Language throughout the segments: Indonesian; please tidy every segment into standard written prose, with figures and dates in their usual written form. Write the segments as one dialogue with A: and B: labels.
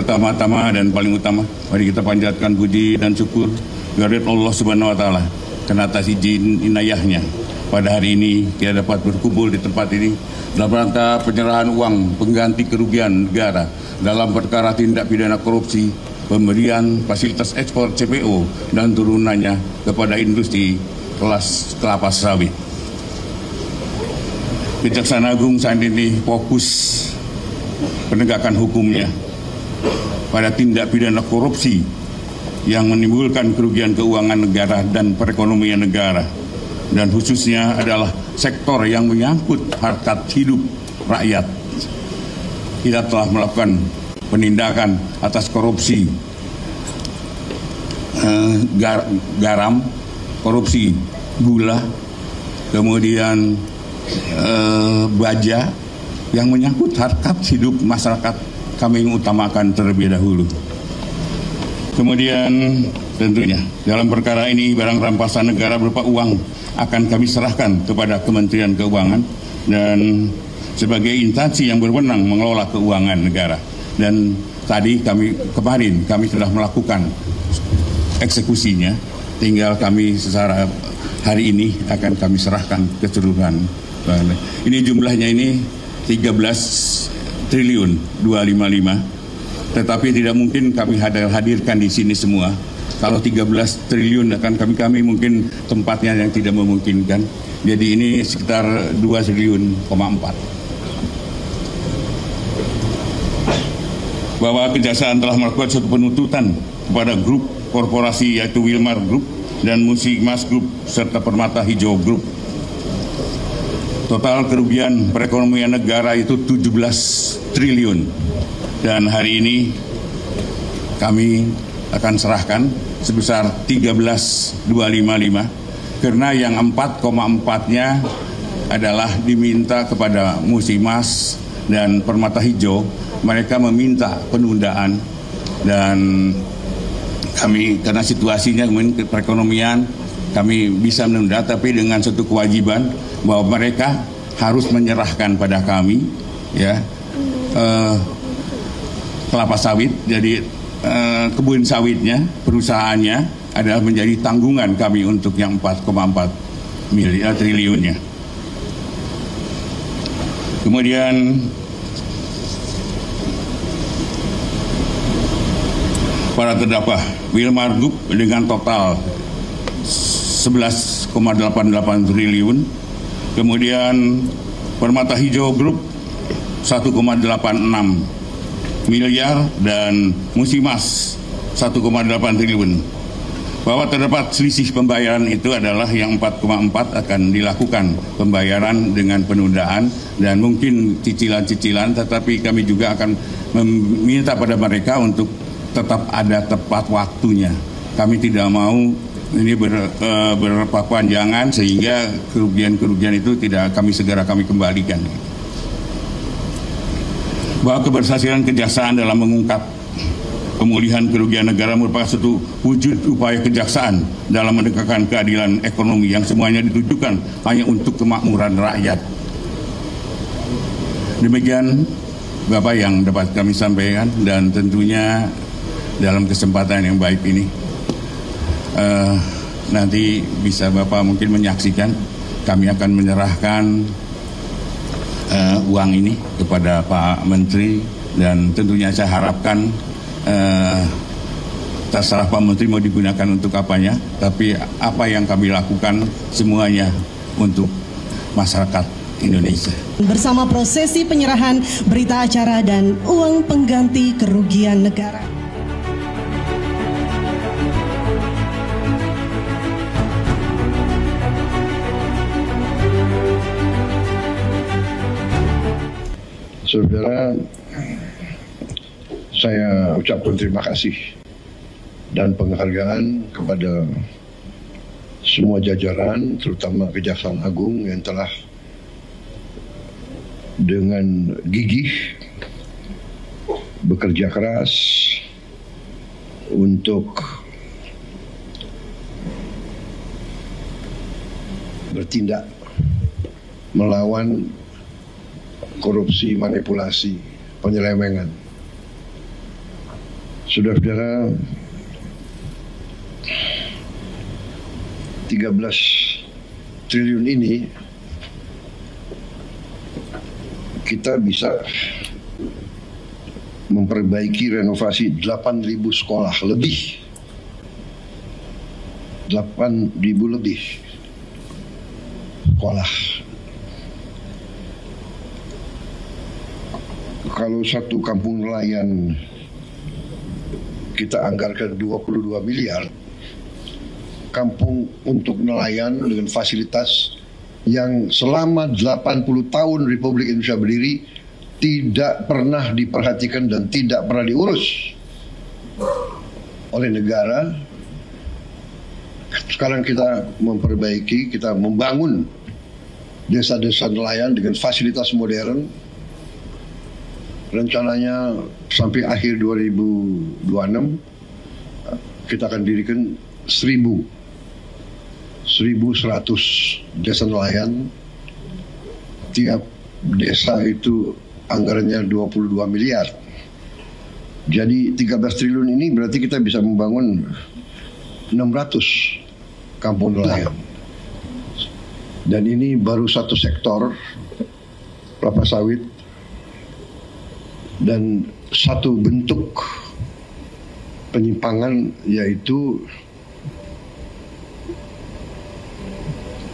A: Pertama-tama dan paling utama, mari kita panjatkan puji dan syukur kehadirat Allah Subhanahu wa taala karena atas izin inayahnya pada hari ini kita dapat berkumpul di tempat ini dalam rangka penyerahan uang pengganti kerugian negara dalam perkara tindak pidana korupsi, pemberian fasilitas ekspor CPO dan turunannya kepada industri kelas kelapa sawit. Kejaksaan Agung saat ini fokus penegakan hukumnya pada tindak pidana korupsi yang menimbulkan kerugian keuangan negara dan perekonomian negara, dan khususnya adalah sektor yang menyangkut harkat hidup rakyat. Kita telah melakukan penindakan atas korupsi garam, korupsi gula, kemudian baja yang menyangkut harkat hidup masyarakat kami utamakan terlebih dahulu. Kemudian tentunya dalam perkara ini barang rampasan negara berupa uang akan kami serahkan kepada Kementerian Keuangan dan sebagai instansi yang berwenang mengelola keuangan negara. Dan kemarin kami sudah melakukan eksekusinya, tinggal kami secara hari ini akan kami serahkan keseluruhan. Ini jumlahnya ini 13 triliun 255, tetapi tidak mungkin kami hadirkan di sini semua. Kalau 13 triliun akan kami mungkin tempatnya yang tidak memungkinkan. Jadi ini sekitar 2,4 triliun. Bahwa Kejaksaan telah melakukan suatu penuntutan kepada grup korporasi yaitu Wilmar Group dan Musimas Group serta Permata Hijau Group. Total kerugian perekonomian negara itu 17 triliun. Dan hari ini kami akan serahkan sebesar 13.255 karena yang 4,4-nya adalah diminta kepada Musimas dan Permata Hijau. Mereka meminta penundaan dan kami karena situasinya perekonomian kami bisa menunda, tapi dengan satu kewajiban bahwa mereka harus menyerahkan pada kami ya kelapa sawit. Jadi kebun sawitnya perusahaannya adalah menjadi tanggungan kami untuk yang 4,4 triliunnya. Kemudian para terdakwa Wilmar Group dengan total 11,88 triliun, kemudian Permata Hijau Group 1,86 miliar dan Musimas 1,8 triliun. Bahwa terdapat selisih pembayaran itu adalah yang 4,4 akan dilakukan pembayaran dengan penundaan dan mungkin cicilan-cicilan, tetapi kami juga akan meminta pada mereka untuk tetap ada tepat waktunya. Kami tidak mau ini berkepanjangan sehingga kerugian-kerugian itu tidak segera kami kembalikan. Bahwa keberhasilan Kejaksaan dalam mengungkap pemulihan kerugian negara merupakan suatu wujud upaya Kejaksaan dalam menegakkan keadilan ekonomi yang semuanya ditujukan hanya untuk kemakmuran rakyat. Demikian Bapak yang dapat kami sampaikan, dan tentunya dalam kesempatan yang baik ini nanti bisa Bapak mungkin menyaksikan kami akan menyerahkan uang ini kepada Pak Menteri, dan tentunya saya harapkan terserah Pak Menteri mau digunakan untuk apanya, tapi apa yang kami lakukan semuanya untuk masyarakat Indonesia.
B: Bersama prosesi penyerahan berita acara dan uang pengganti kerugian negara.
C: Saudara, saya ucapkan terima kasih dan penghargaan kepada semua jajaran, terutama Kejaksaan Agung yang telah dengan gigih bekerja keras untuk bertindak melawan korupsi, manipulasi, penyelewengan. Saudara-saudara, 13 triliun ini kita bisa memperbaiki renovasi 8.000 sekolah lebih. 8.000 lebih sekolah. Kalau satu kampung nelayan kita anggarkan 22 miliar, kampung untuk nelayan dengan fasilitas yang selama 80 tahun Republik Indonesia berdiri tidak pernah diperhatikan dan tidak pernah diurus oleh negara. Sekarang kita memperbaiki, kita membangun desa-desa nelayan dengan fasilitas modern. Rencananya sampai akhir 2026 kita akan dirikan 1.100 desa nelayan. Tiap desa itu anggarannya 22 miliar. Jadi 13 triliun ini berarti kita bisa membangun 600 kampung nelayan. Dan ini baru satu sektor, kelapa sawit, dan satu bentuk penyimpangan, yaitu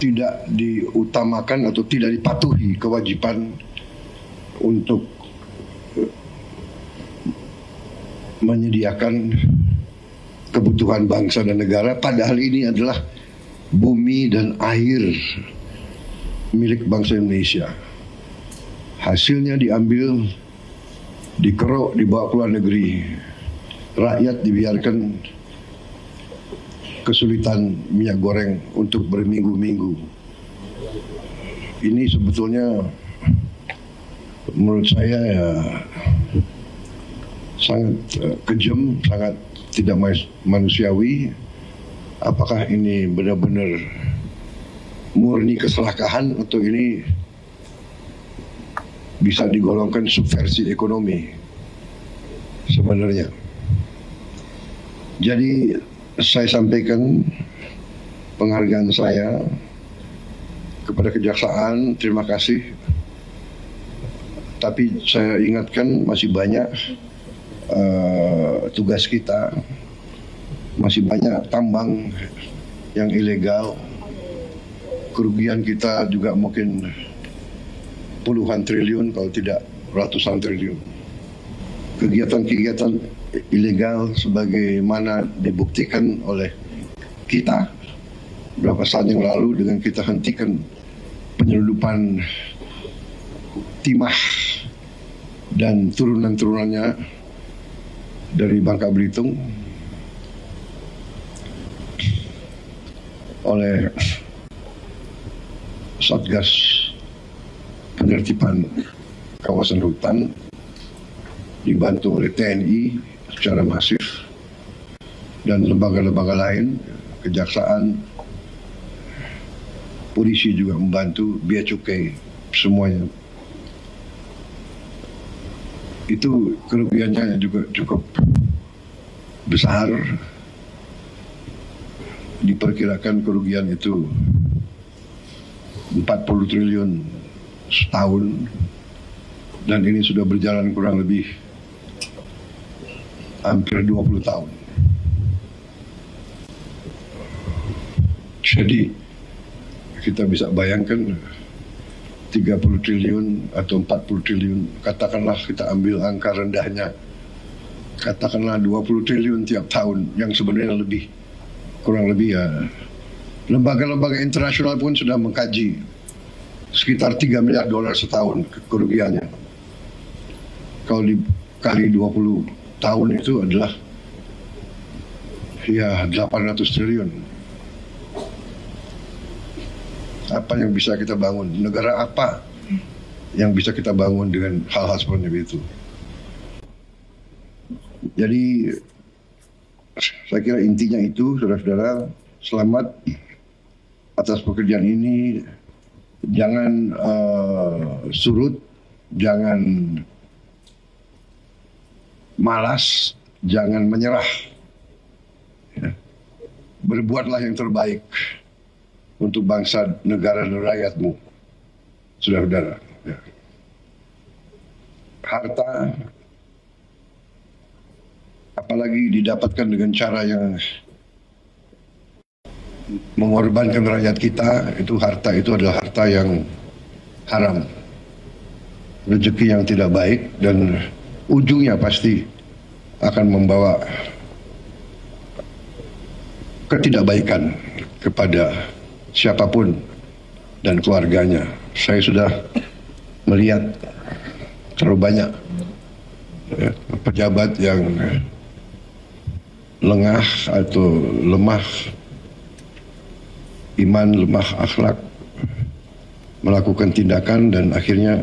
C: tidak diutamakan atau tidak dipatuhi kewajiban untuk menyediakan kebutuhan bangsa dan negara, padahal ini adalah bumi dan air milik bangsa Indonesia. Hasilnya diambil, dikeruk, dibawa ke luar negeri. Rakyat dibiarkan kesulitan minyak goreng untuk berminggu-minggu. Ini sebetulnya menurut saya ya sangat kejam, sangat tidak manusiawi. Apakah ini benar-benar murni keserakahan atau ini bisa digolongkan subversi ekonomi sebenarnya? Jadi saya sampaikan penghargaan saya kepada Kejaksaan, terima kasih. Tapi saya ingatkan masih banyak tugas kita, masih banyak tambang yang ilegal. Kerugian kita juga mungkin puluhan triliun kalau tidak ratusan triliun. Kegiatan-kegiatan ilegal sebagaimana dibuktikan oleh kita beberapa saat yang lalu dengan kita hentikan penyelundupan timah dan turunan-turunannya dari Bangka Belitung oleh Satgas Penertiban Kawasan Hutan dibantu oleh TNI secara masif dan lembaga-lembaga lain, Kejaksaan, polisi juga membantu, Bea Cukai, semuanya. Itu kerugiannya juga cukup besar. Diperkirakan kerugian itu 40 triliun setahun, dan ini sudah berjalan kurang lebih hampir 20 tahun. Jadi kita bisa bayangkan 30 triliun atau 40 triliun, katakanlah kita ambil angka rendahnya, katakanlah 20 triliun tiap tahun, yang sebenarnya lebih, kurang lebih ya. Lembaga-lembaga internasional pun sudah mengkaji sekitar 3 miliar dolar setahun kerugiannya. Kalau dikali 20 tahun itu adalah ya 800 triliun. Apa yang bisa kita bangun? Negara apa yang bisa kita bangun dengan hal-hal seperti itu? Jadi saya kira intinya itu, saudara-saudara, selamat atas pekerjaan ini. Jangan surut, jangan malas, jangan menyerah. Ya. Berbuatlah yang terbaik untuk bangsa, negara, dan rakyatmu, saudara-saudara. Ya. Harta, apalagi didapatkan dengan cara yang mengorbankan rakyat kita, itu harta itu adalah harta yang haram, rezeki yang tidak baik, dan ujungnya pasti akan membawa ketidakbaikan kepada siapapun dan keluarganya. Saya sudah melihat terlalu banyak pejabat yang lengah atau lemah iman, lemah akhlak, melakukan tindakan dan akhirnya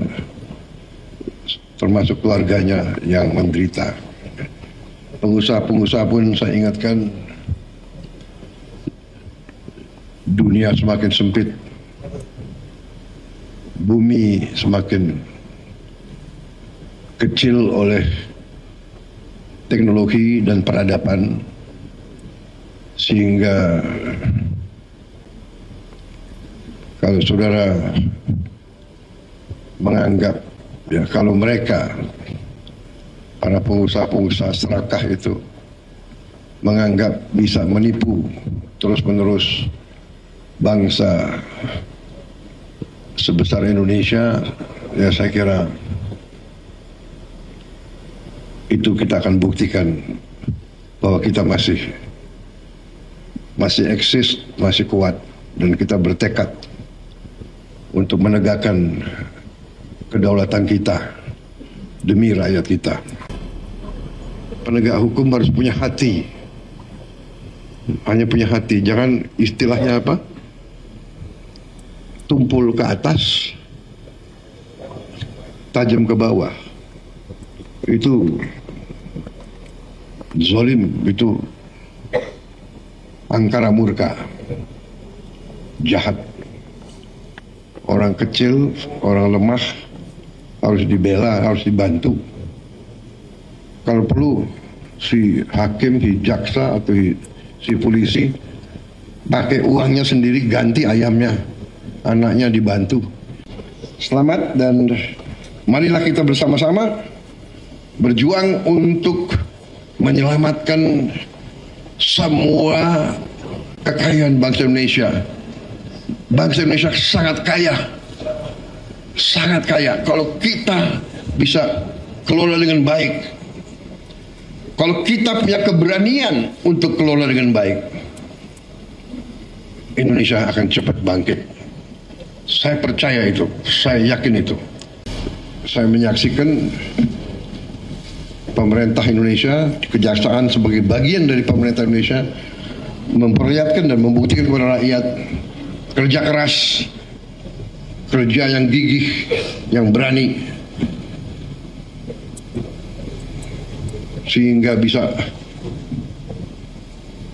C: termasuk keluarganya yang menderita. Pengusaha-pengusaha pun saya ingatkan, dunia semakin sempit, bumi semakin kecil oleh teknologi dan peradaban, sehingga kalau saudara menganggap ya kalau mereka para pengusaha-pengusaha serakah itu menganggap bisa menipu terus-menerus bangsa sebesar Indonesia, ya saya kira itu kita akan buktikan bahwa kita masih eksis, masih kuat, dan kita bertekad untuk menegakkan kedaulatan kita demi rakyat kita. Penegak hukum harus punya hati, hanya punya hati, jangan istilahnya apa, tumpul ke atas, tajam ke bawah. Itu zalim, itu angkara murka, jahat. Orang kecil, orang lemah harus dibela, harus dibantu. Kalau perlu si hakim, si jaksa atau si polisi pakai uangnya sendiri ganti ayamnya, anaknya dibantu. Selamat, dan marilah kita bersama-sama berjuang untuk menyelamatkan semua kekayaan bangsa Indonesia. Bangsa Indonesia sangat kaya, sangat kaya. Kalau kita bisa kelola dengan baik, kalau kita punya keberanian untuk kelola dengan baik, Indonesia akan cepat bangkit. Saya percaya itu, saya yakin itu. Saya menyaksikan pemerintah Indonesia, kejaksaan sebagai bagian dari pemerintah Indonesia memperlihatkan dan membuktikan kepada rakyat kerja keras, kerja yang gigih, yang berani, sehingga bisa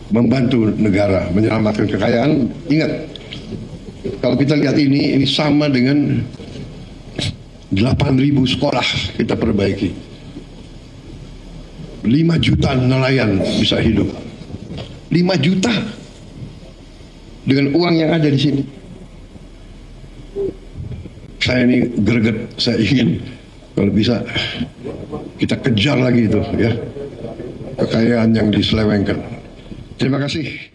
C: membantu negara menyelamatkan kekayaan. Ingat, kalau kita lihat ini sama dengan 8.000 sekolah kita perbaiki, 5 juta nelayan bisa hidup, 5 juta dengan uang yang ada di sini. Saya ini greget, saya ingin kalau bisa kita kejar lagi itu ya, kekayaan yang diselewengkan. Terima kasih.